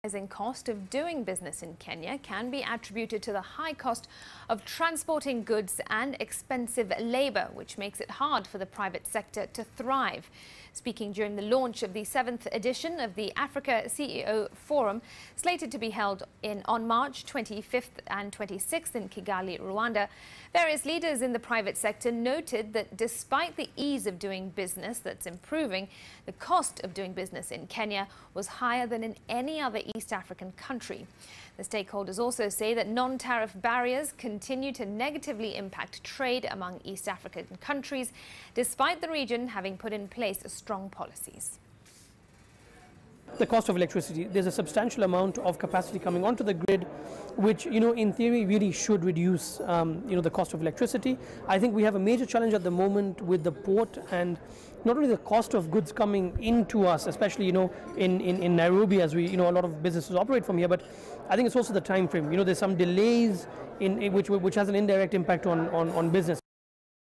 Rising cost of doing business in Kenya can be attributed to the high cost of transporting goods and expensive labour, which makes it hard for the private sector to thrive. Speaking during the launch of the 7th edition of the Africa CEO Forum, slated to be held on March 25th and 26th in Kigali, Rwanda, various leaders in the private sector noted that despite the ease of doing business that's improving, the cost of doing business in Kenya was higher than in any other East African country. The stakeholders also say that non-tariff barriers continue to negatively impact trade among East African countries, despite the region having put in place strong policies. The cost of electricity, there's a substantial amount of capacity coming onto the grid, which, in theory really should reduce, the cost of electricity. I think we have a major challenge at the moment with the port, and not only the cost of goods coming into us, especially, in Nairobi, as we, a lot of businesses operate from here, but I think it's also the time frame. There's some delays in which has an indirect impact on business.